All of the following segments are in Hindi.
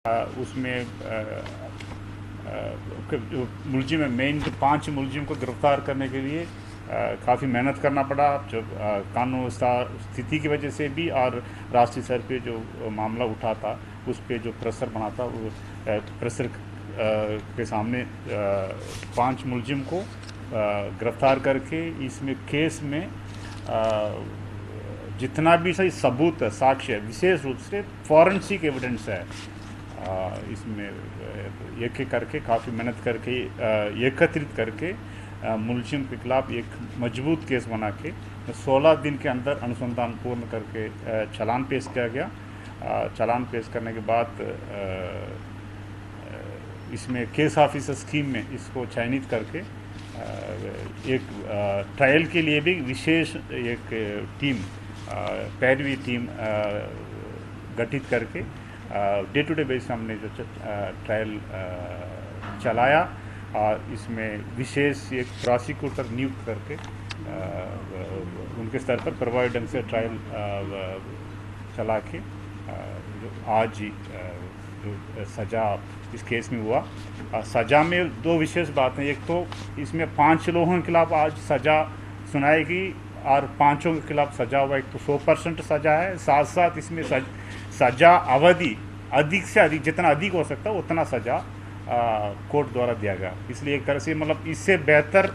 उसमें मुलजिम मेन जो 5 मुलजिम को गिरफ्तार करने के लिए काफ़ी मेहनत करना पड़ा, जो कानून स्थिति की वजह से भी, और राष्ट्रीय स्तर पे जो मामला उठा था उस पे जो प्रेशर बना था, वो प्रेशर के सामने 5 मुलजिम को गिरफ्तार करके इसमें केस में जितना भी सही सबूत है, साक्ष्य है, विशेष रूप से फॉरेंसिक एविडेंस है, इसमें एक एक करके काफ़ी मेहनत करके एकत्रित करके मुलजिम के खिलाफ एक मजबूत केस बना के 16 दिन के अंदर अनुसंधान पूर्ण करके चालान पेश किया गया। चालान पेश करने के बाद इसमें केस ऑफिसर स्कीम में इसको चयनित करके एक ट्रायल के लिए भी विशेष एक टीम, पैरवी टीम गठित करके डे टू डे बेस हमने जो ट्रायल चलाया, और इसमें विशेष एक प्रोसिक्यूटर नियुक्त करके उनके स्तर पर प्रभावी ढंग से ट्रायल चला के जो आज जो सज़ा इस केस में हुआ। सज़ा में 2 विशेष बातें, एक तो इसमें 5 लोगों के खिलाफ आज सज़ा सुनाएगी और 5 के खिलाफ सज़ा हुआ, एक तो 100% सज़ा है, साथ साथ इसमें सज़ा अवधि अधिक से अधिक, जितना अधिक हो सकता है उतना सज़ा कोर्ट द्वारा दिया गया। इसलिए एक तरह से मतलब इससे बेहतर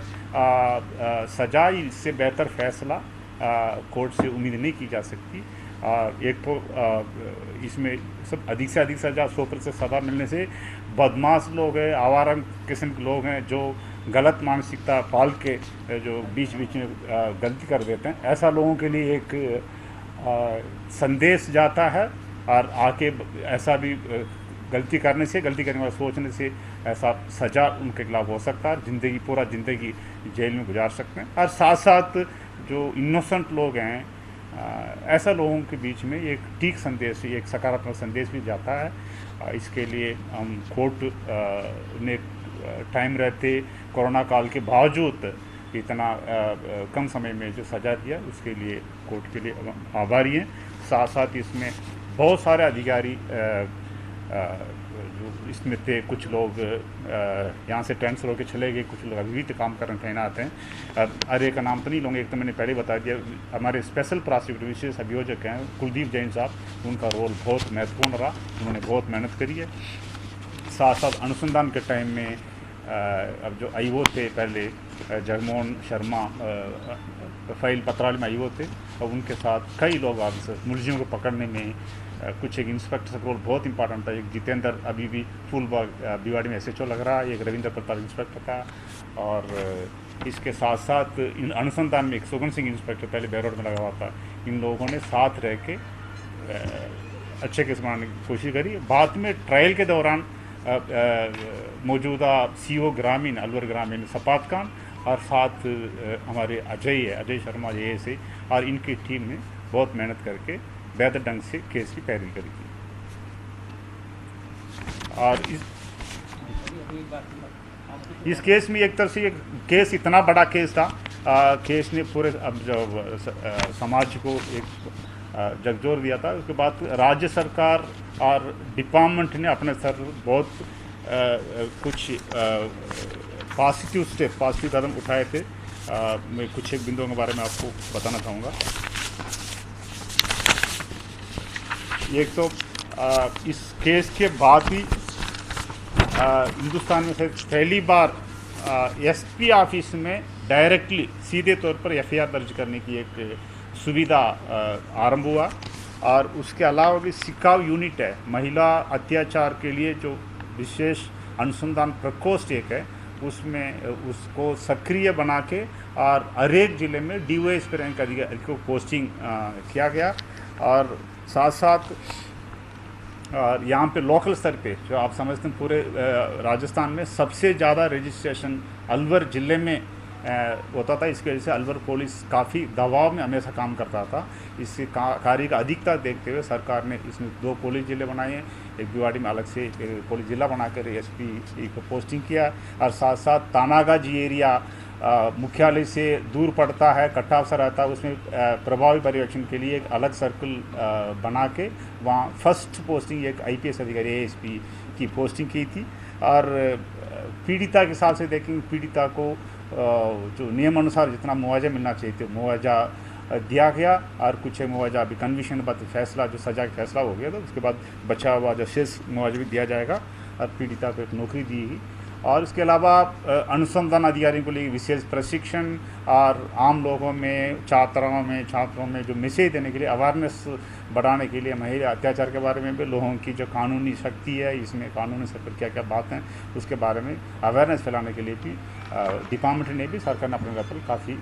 सज़ा, इससे बेहतर फैसला कोर्ट से उम्मीद नहीं की जा सकती। एक तो इसमें सब अधिक से अधिक सज़ा, 100% सज़ा मिलने से बदमाश लोग हैं, आवारा किस्म के लोग हैं जो गलत मानसिकता पाल के जो बीच बीच में गलती कर देते हैं, ऐसा लोगों के लिए एक संदेश जाता है, और आके ऐसा भी गलती करने वाला सोचने से ऐसा सज़ा उनके खिलाफ हो सकता है, पूरा ज़िंदगी जेल में गुजार सकते हैं। और साथ साथ जो इनोसेंट लोग हैं, ऐसा लोगों के बीच में एक ठीक संदेश, एक सकारात्मक संदेश भी जाता है। इसके लिए हम कोर्ट ने टाइम रहते कोरोना काल के बावजूद इतना कम समय में जो सज़ा दिया, उसके लिए कोर्ट के लिए आभारी हैं। साथ साथ इसमें बहुत सारे अधिकारी जो इसमें थे, कुछ लोग यहाँ से ट्रांसफ़र होकर चले गए, कुछ लोग अभी भी काम करने तैनात हैं। अरे का नाम तो नहीं लूँगा, एक तो मैंने पहले बता दिया, हमारे स्पेशल प्रोसिक्यूटर विशेष अभियोजक हैं कुलदीप जैन साहब, उनका रोल बहुत महत्वपूर्ण रहा, उन्होंने बहुत मेहनत करी है। साथ साथ अनुसंधान के टाइम में अब जो आईओ थे पहले, जगमोहन शर्मा फाइल पत्राल में आईओ थे, और उनके साथ कई लोग ऑफिसर मुलजिमों को पकड़ने में, कुछ एक इंस्पेक्टर का रोल बहुत इंपॉर्टेंट था, एक जितेंद्र अभी भी फूलबाग बीवाड़ी में SHO लग रहा है, एक रविंद्र प्रताप इंस्पेक्टर था, और इसके साथ साथ इन अनुसंधान में एक सुगन सिंह इंस्पेक्टर पहले बैरोड में लगा हुआ था। इन लोगों ने साथ रह के अच्छे केस बनाने की कोशिश करी। बाद में ट्रायल के दौरान मौजूदा CO ग्रामीण, अलवर ग्रामीण सपात खान, और साथ हमारे अजय शर्मा ASA और इनकी टीम ने बहुत मेहनत करके बेहतर ढंग से केस की पैरवी करी थी। और इस केस में एक तरह से एक केस इतना बड़ा केस था, केस ने पूरे अब जो समाज को एक झकझोर दिया था। उसके बाद राज्य सरकार और डिपार्टमेंट ने अपने स्तर पर बहुत कुछ पॉजिटिव कदम उठाए थे। मैं कुछ एक बिंदुओं के बारे में आपको बताना चाहूँगा। एक तो इस केस के बाद ही हिंदुस्तान में से पहली बार SP ऑफिस में डायरेक्टली सीधे तौर पर FIR दर्ज करने की एक सुविधा आरंभ हुआ। और उसके अलावा भी सिकाव यूनिट है, महिला अत्याचार के लिए जो विशेष अनुसंधान प्रकोष्ठ एक है, उसमें उसको सक्रिय बना के और हर एक ज़िले में DOSP रैंक अधिकारी को पोस्टिंग किया गया। और साथ साथ यहाँ पे लोकल स्तर पे जो आप समझते हैं पूरे राजस्थान में सबसे ज़्यादा रजिस्ट्रेशन अलवर ज़िले में होता था। इसकी वजह से अलवर पुलिस काफ़ी दबाव में हमेशा काम करता था। इसके कार्य का अधिकता देखते हुए सरकार ने इसमें 2 पुलिस ज़िले बनाए हैं, एक भिवाड़ी में अलग से पुलिस ज़िला बनाकर SP को पोस्टिंग किया। और साथ साथ तानागाजी एरिया मुख्यालय से दूर पड़ता है, कटाव सा रहता है, उसमें प्रभावी पर्यवेक्षण के लिए एक अलग सर्कल बना के वहाँ फर्स्ट पोस्टिंग एक आईपीएस अधिकारी एएसपी की पोस्टिंग की थी। और पीड़िता के हिसाब से देखेंगे, पीड़िता को जो नियम अनुसार जितना मुआवजा मिलना चाहिए थे मुआवजा दिया गया, और कुछ मुआवजा अभी कन्विशन बाद फैसला जो सजा का फैसला हो गया था, उसके बाद बचा हुआ जो शेष मुआवजा भी दिया जाएगा और पीड़िता को एक नौकरी दी गई। और इसके अलावा अनुसंधान अधिकारियों को लिए विशेष प्रशिक्षण और आम लोगों में छात्रों में जो मैसेज देने के लिए अवेयरनेस बढ़ाने के लिए महिला अत्याचार के बारे में भी, लोगों की जो कानूनी शक्ति है इसमें कानूनी से क्या क्या बात हैं उसके बारे में अवेयरनेस फैलाने के लिए भी डिपार्टमेंट ने भी, सरकार ने अपने लेवल पर काफ़ी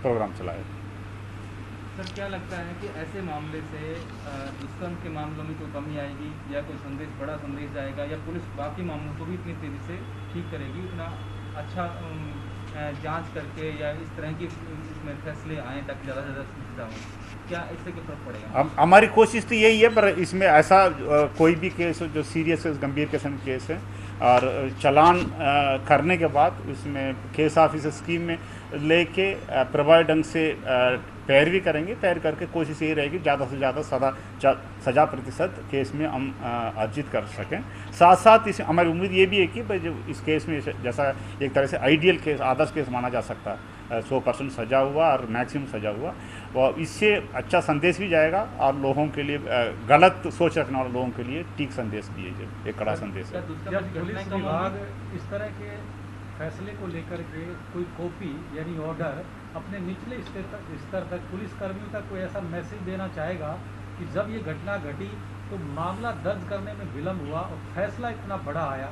प्रोग्राम चलाए। सर, क्या लगता है कि ऐसे मामले से दुष्कर्म के मामलों में कोई कमी आएगी या कोई बड़ा संदेश जाएगा, या पुलिस बाकी मामलों को भी इतनी तेज़ी से ठीक करेगी, इतना अच्छा जांच करके, या इस तरह की इसमें फैसले आएँ ताकि ज़्यादा से ज़्यादा सुविधा हो? क्या इससे क्या फर्क पड़ेगा? हमारी कोशिश तो यही है, पर इसमें ऐसा कोई भी केस जो सीरियस गंभीर किस्म के केस है और चालान करने के बाद उसमें केस ऑफिसर स्कीम में लेके प्रभावी ढंग से पैरवी करेंगे। पैर करके कोशिश यही रहेगी ज़्यादा से ज़्यादा सज़ा प्रतिशत केस में हम अर्जित कर सकें। साथ साथ इस हमारी उम्मीद ये भी है कि भाई जो इस केस में जैसा एक तरह से आइडियल केस, आदर्श केस माना जा सकता है, 100% सजा हुआ और मैक्सिमम सजा हुआ, और इससे अच्छा संदेश भी जाएगा और लोगों के लिए गलत सोच रखने वाले लोगों के लिए ठीक संदेश दिए जाए, एक कड़ा संदेश है। जब पुलिस विभाग इस तरह के फैसले को लेकर के कोई कॉपी यानी ऑर्डर अपने निचले स्तर तक पुलिस कर्मियों तक कोई ऐसा मैसेज देना चाहेगा कि जब ये घटना घटी तो मामला दर्ज करने में विलम्ब हुआ और फैसला इतना बड़ा आया,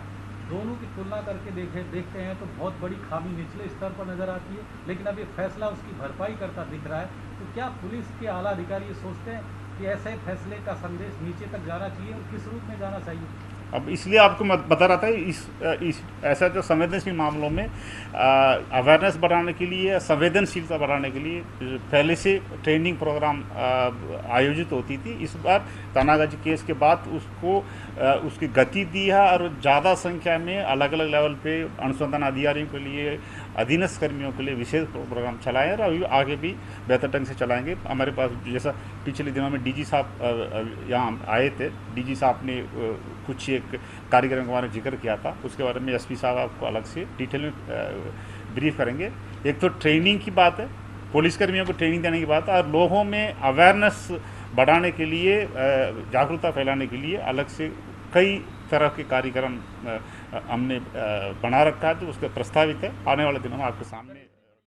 दोनों की तुलना करके देखते हैं तो बहुत बड़ी खामी निचले स्तर पर नज़र आती है, लेकिन अब ये फैसला उसकी भरपाई करता दिख रहा है। तो क्या पुलिस के आला अधिकारी ये सोचते हैं कि ऐसे फैसले का संदेश नीचे तक जाना चाहिए और किस रूप में जाना चाहिए? अब इसलिए आपको मैं बता रहा था, इस ऐसा जो संवेदनशील मामलों में अवेयरनेस बढ़ाने के लिए, संवेदनशीलता बढ़ाने के लिए पहले से ट्रेनिंग प्रोग्राम आयोजित होती थी। इस बार तनागाजी केस के बाद उसकी गति दी है और ज़्यादा संख्या में अलग अलग लेवल पे अनुसंधान अधिकारियों के लिए, अधीनस्थ कर्मियों के लिए विशेष प्रोग्राम चलाए और अभी आगे भी बेहतर ढंग से चलाएंगे। हमारे पास जैसा पिछले दिनों में डीजी साहब यहाँ आए थे, डीजी साहब ने कुछ एक कार्यक्रम के बारे में जिक्र किया था, उसके बारे में एसपी साहब आपको अलग से डिटेल में ब्रीफ करेंगे। एक तो ट्रेनिंग की बात है, पुलिसकर्मियों को ट्रेनिंग देने की बात है, और लोगों में अवेयरनेस बढ़ाने के लिए, जागरूकता फैलाने के लिए अलग से कई तरह के कार्यक्रम हमने बना रखा है, जो उसका प्रस्तावित है, आने वाले दिनों में आपके सामने